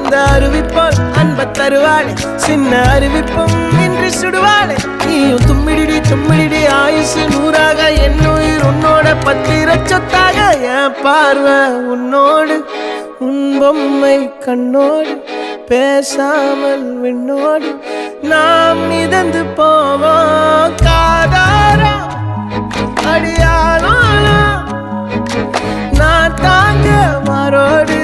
அந்த அறிவிப்பால் அன்ப தருவாளே சின்ன அறிவிப்பும் இன்று சுடுவாளே நீயும் தும்மிடி தும்மிடி ஆயுசு நூறாக என்னுயிர் உன்னோட பத்திர சொத்தாக என் பார்வை உன்னோடு உன் பொம்மை கண்ணோடு பேசாமல் விண்ணோடு நாம் மிதந்து போவோம் காதாரா அடியாளோ நான் தாங்க மாறோடு